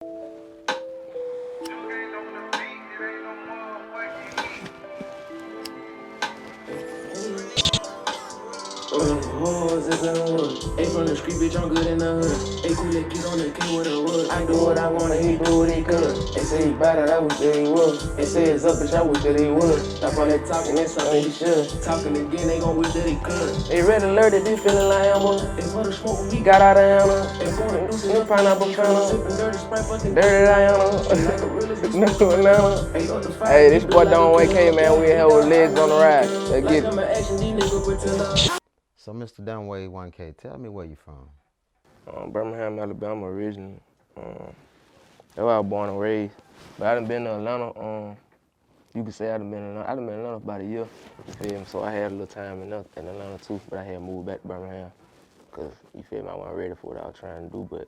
Hey, from the street, bitch, I'm good in the hood. Hey, cool, that kid on the king with a wood. I do what I wanna, he do what he could. They say he bad, I wish that he would. They say it's up, bitch, I wish that he would. Stop all that talking, it's something he should. Talking again, they gon' wish that he could. They red alert, they be feeling like amber. They for the smoke when we got out of Anna. They for the noose in the pineapple fountain. Sipping dirty Sprite, fucking dirty Diana. Hey, this boy Donway came, man. We hell with legs on the ride. Let's get it. So, Mr. Donway 1K, tell me where you from. Birmingham, Alabama, originally. That's where I was born and raised. But I done been to Atlanta. You could say I done been in Atlanta about a year. You feel me? So I had a little time in Atlanta too, but I had moved back to Birmingham because you feel me? I wasn't ready for what I was trying to do. But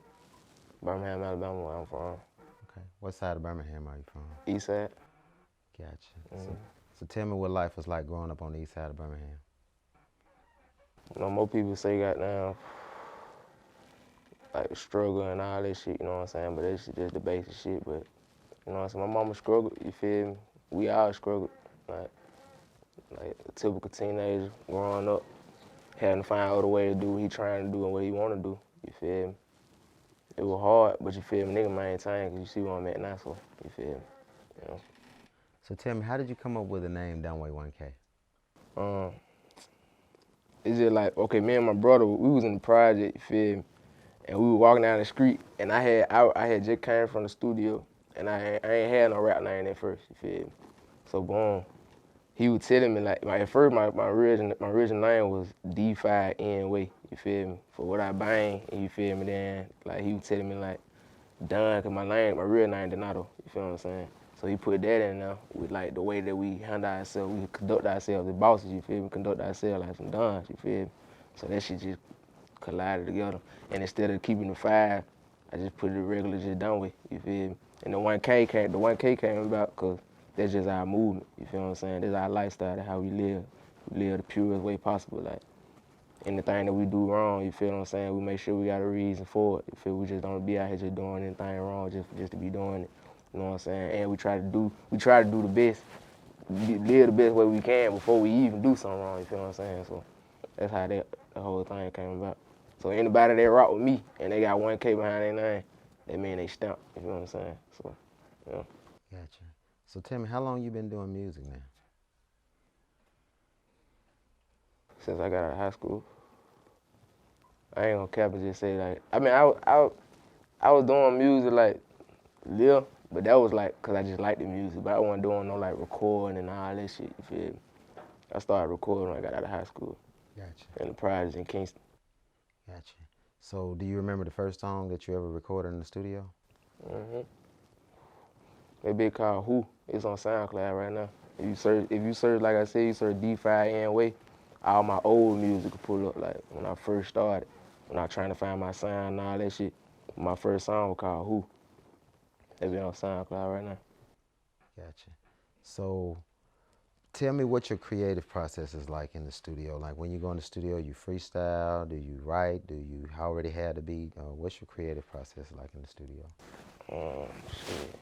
Birmingham, Alabama, where I'm from. Okay. What side of Birmingham are you from? East side. Gotcha. So tell me what life was like growing up on the east side of Birmingham. You know, more people say goddamn like struggle and all that shit, you know what I'm saying? But that's just the basic shit. But you know what I'm saying? My mama struggled, you feel me? We all struggled. Like a typical teenager growing up, having to find other way to do what he trying to do and what he want to do, you feel me? It was hard, but you feel me? Nigga maintain, because you see where I'm at now, so you feel me? You know? So tell me, how did you come up with the name Donway 1K? It's just like, okay, me and my brother, we was in the project, you feel me? And we were walking down the street, and I had just came from the studio, and I ain't had no rap name at first, you feel me? So boom, he was telling me like, at first my original name was D5N-Way, you feel me? For what I bang, and you feel me? Then like he was telling me like, Don, cause my real name Donato, you feel what I'm saying? So he put that in there with like the way that we handle ourselves, we conduct ourselves as bosses, you feel me? Conduct ourselves like some dons, you feel me? So that shit just collided together. And instead of keeping the 5, I just put it regular just Donway, you feel me? And the 1K came about cause that's just our movement, you feel what I'm saying? That's our lifestyle, that's how we live. We live the purest way possible, like anything that we do wrong, you feel what I'm saying? We make sure we got a reason for it. You feel we just don't be out here just doing anything wrong just to be doing it. You know what I'm saying? And we try to do the best, live the best way we can before we even do something wrong, you feel what I'm saying? So that's how the whole thing came about. So anybody that rock with me and they got 1K behind their name, that mean they stamp, you feel what I'm saying? So, yeah. Gotcha. So tell me, how long you been doing music now? Since I got out of high school. I ain't gonna cap and just say like, I mean, I was doing music like little, but that was like, cause I just liked the music, but I wasn't doing no like recording and all that shit, you feel me? I started recording when I got out of high school. Gotcha. In the projects in Kingston. Gotcha. So do you remember the first song that you ever recorded in the studio? That bit called Who. It's on SoundCloud right now. If you search, like I said, you search D5N-Way, all my old music will pull up. Like when I first started, when I was trying to find my sound and all that shit, my first song was called Who. That be on SoundCloud right now. Gotcha. So tell me what your creative process is like in the studio. Like when you go in the studio, you freestyle, do you write, do you already have the beat? What's your creative process like in the studio? Shit.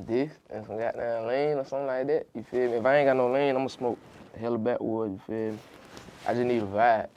This and some goddamn lean or something like that, you feel me? If I ain't got no lean, I'ma smoke a hella backwood, you feel me? I just need a vibe,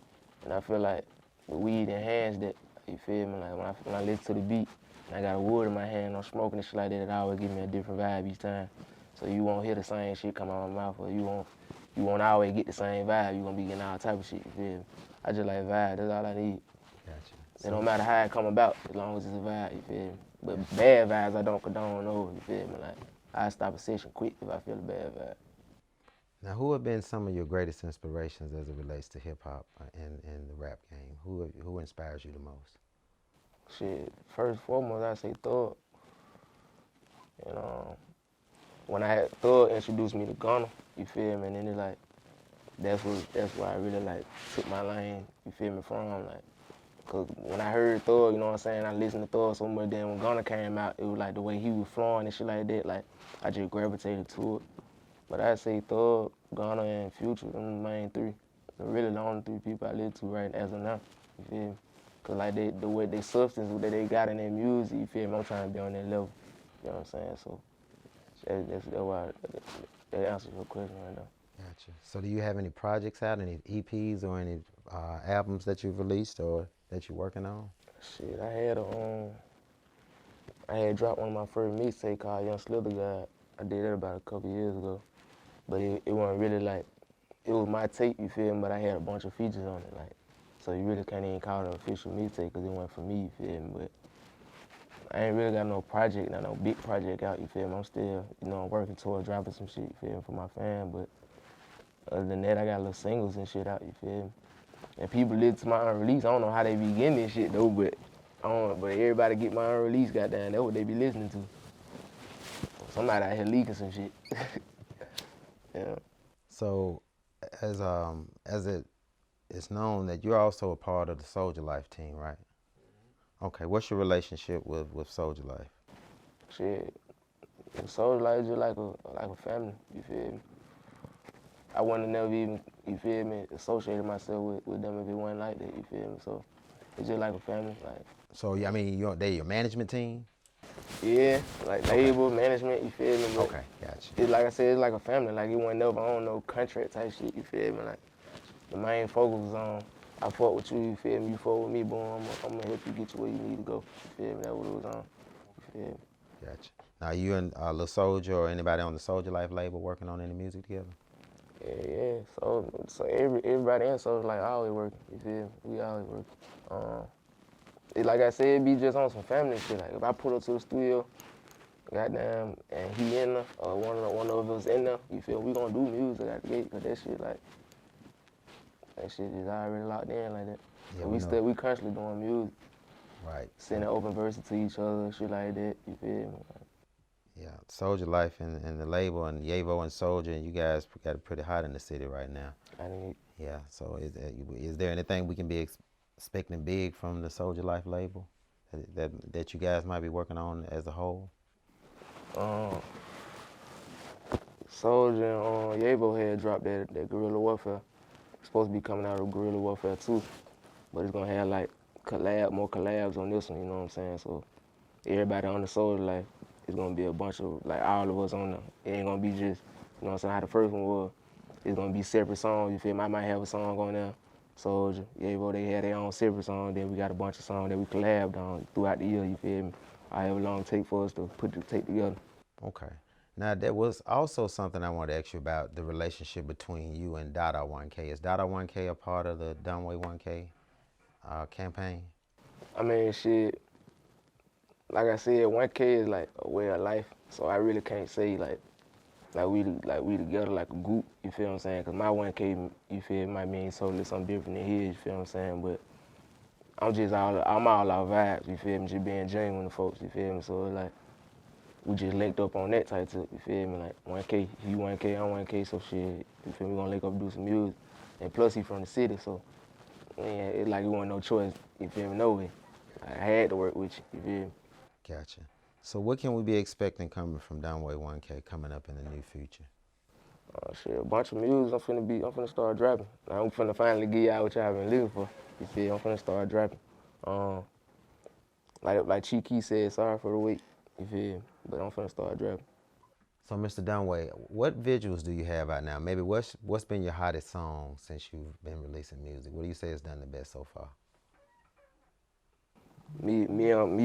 and I feel like the weed enhanced that, you feel me? Like when I listen to the beat, and I got a wood in my hand, I'm smoking and shit like that, it always give me a different vibe each time. So you won't hear the same shit come out of my mouth, or you won't always get the same vibe. You gonna be getting all type of shit, you feel me? I just like vibe, that's all I need. Gotcha. It don't matter how it come about, as long as it's a vibe, you feel me? But bad vibes, I don't condone those, you feel me? Like, I stop a session quick if I feel a bad vibe. Now, who have been some of your greatest inspirations as it relates to hip hop and the rap game? Who inspires you the most? Shit, first and foremost, I say Thug. And when I had Thug introduce me to Gunna, you feel me? And then it's like, that's where I really like took my lane, you feel me, from. Like, cause when I heard Thug, you know what I'm saying, I listened to Thug so much, then when Gunna came out, it was like the way he was flowing and shit like that, like, I just gravitated to it. But I'd say Thug, Gunna, and Future, them the main 3. They're really the only 3 people I listen to right as of now, you feel me? Cause like the way they substance that they got in their music, you feel me? I'm trying to be on that level. You know what I'm saying? So that's why that answers your question right now. Gotcha. So do you have any projects out, any EPs or any albums that you've released or that you're working on? Shit, I had dropped one of my first mixtape called Young Slither God. I did that about a couple years ago, but it wasn't really like it was my tape, you feel me? But I had a bunch of features on it, like so you really can't even call it an official mixtape because it wasn't for me, you feel me? But I ain't really got no project, not no big project out, you feel me? I'm still, working towards dropping some shit, you feel me, for my fan, but other than that, I got little singles and shit out, you feel me? And people listen to my unreleased. I don't know how they be getting this shit though, but but everybody get my unreleased, goddamn, that's what they be listening to. Somebody out here leaking some shit. Yeah. So as it is known that you're also a part of the Soldier Life team, right? Okay, what's your relationship with Soldier Life? Shit. Soldier Life just like a family, you feel me? I wouldn't have never even, you feel me, associated myself with them if it wasn't like that, you feel me? So it's just like a family, like. So I mean, they your management team? Yeah, like Okay. label management, you feel me? But Okay, gotcha. it's like I said, it's like a family. Like it wasn't never on no contract type shit, you feel me? Like the main focus was on I fuck with you, you feel me? You fuck with me, boom, I'm gonna help you get you where you need to go. You feel me? That's what it was on. You feel me? Gotcha. Now you and Lil Soldier or anybody on the Soldier Life label working on any music together? Yeah. So everybody in Soldier like always working, you feel me? We always working. Like I said, it be just on some family shit. Like if I pull up to the studio, goddamn, and he in there, or one of us in there, you feel me? We gonna do music at the gate, cause that shit is already locked in like that. Yeah, We constantly doing music, right. sending open verses to each other, shit like that. You feel me? Yeah, Soldier Life and the label and Yavo and Soldier, and you guys got it pretty hot in the city right now. I need. Yeah. So is there anything we can be expecting big from the Soldier Life label that you guys might be working on as a whole? Um, Soldier and Yavo had dropped that Guerrilla Warfare. It's supposed to be coming out of Guerrilla Warfare 2, but it's gonna have like more collabs on this one. You know what I'm saying? So everybody on the Soldier Life, it's gonna be a bunch of like all of us on there. It ain't gonna be just, you know what I'm saying, how the first one was. It's gonna be separate songs, you feel me? I might have a song on there. Soldier, Yavo, they had their own separate song. Then we got a bunch of songs that we collabed on throughout the year, you feel me? However long it take for us to put the tape together. Okay. Now there was also something I wanted to ask you about the relationship between you and Dada 1K. Is Dada 1K a part of the Donway 1K campaign? I mean, shit, like I said, 1K is like a way of life. So I really can't say like we together like a group, you feel what I'm saying? Cause my 1K, you feel, might mean totally something different than his, you feel what I'm saying? But I'm all our vibes, you feel me? Just being genuine with folks, you feel me? So it's like, we just linked up on that type of, you feel me? Like 1K, you 1K, I'm 1K, so shit, you feel me? We gonna link up and do some music. And plus he from the city, so yeah, it's like it wasn't no choice, you feel me? No way. I had to work with you, you feel me? Gotcha. So what can we be expecting coming from Donway 1K coming up in the near future? Shit, a bunch of music I'm finna start dropping. I'm finna finally get y'all what y'all been looking for. You feel? I'm finna start dropping. Like Cheeky said, sorry for the wait. You feel? But I'm finna start dropping. So Mr. Donway, what visuals do you have out now? Maybe what's been your hottest song since you've been releasing music? What do you say has done the best so far? Me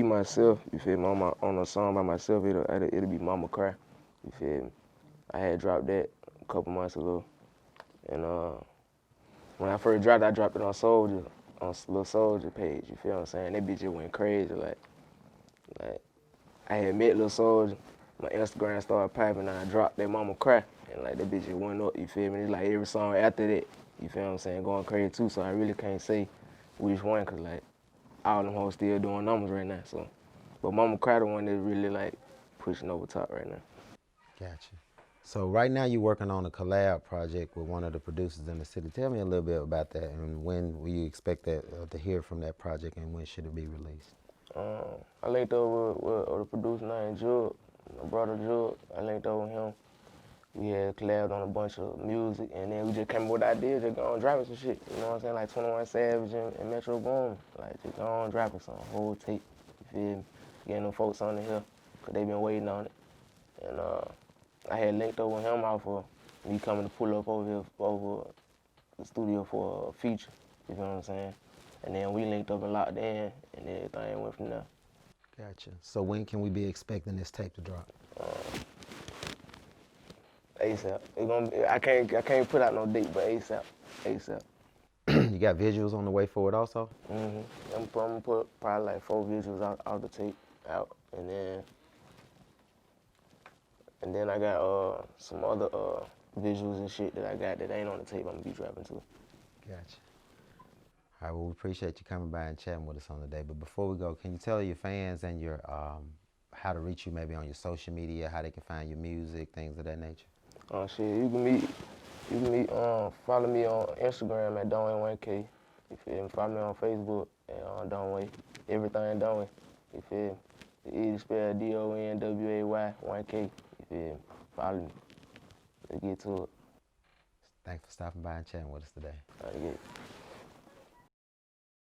myself. You feel me? On a song by myself, it'll be Mama Cry. You feel me? I had dropped that a couple months ago, and when I first dropped it, I dropped it on Soldier, on Lil Soldier page. You feel what I'm saying? That bitch just went crazy. Like I had met Lil Soldier, my Instagram started popping, and I dropped that Mama Cry, and like that bitch just went up. You feel me? It's like every song after that, you feel what I'm saying, going crazy too. So I really can't say which one, cause like all them hoes still doing numbers right now. So, but Mama Cry the one that's really like pushing over top right now. Gotcha. So right now you're working on a collab project with one of the producers in the city. Tell me a little bit about that, and when will you expect that to hear from that project, and when should it be released? I linked up with a producer named Jug, my brother Jug. I linked up with him. We had collabed on a bunch of music, and then we just came up with the idea, just go on dropping some shit. You know what I'm saying? Like 21 Savage and Metro Boom. Like, just go on dropping some whole tape. You feel me? Getting them folks on the hill, because they been waiting on it. And I had linked up with him out for me coming to pull up over here, over the studio for a feature. You feel what I'm saying? And then we linked up and locked in, and then everything went from there. Gotcha. So when can we be expecting this tape to drop? ASAP. I can't put out no date, but ASAP. ASAP. You got visuals on the way forward also? I'm gonna put probably like 4 visuals out the tape out, and then I got some other visuals and shit that I got that ain't on the tape. I'm gonna be dropping too. Gotcha. All right, well, we appreciate you coming by and chatting with us on the day. But before we go, can you tell your fans and your how to reach you maybe on your social media, how they can find your music, things of that nature? Shit, follow me on Instagram at Donway1K. You feel me? Follow me on Facebook at Donway. Everything Donway. You feel me? The E is spelled DONWAY 1K. You feel me? Follow me. Let's get to it. Thanks for stopping by and chatting with us today. All right, get it.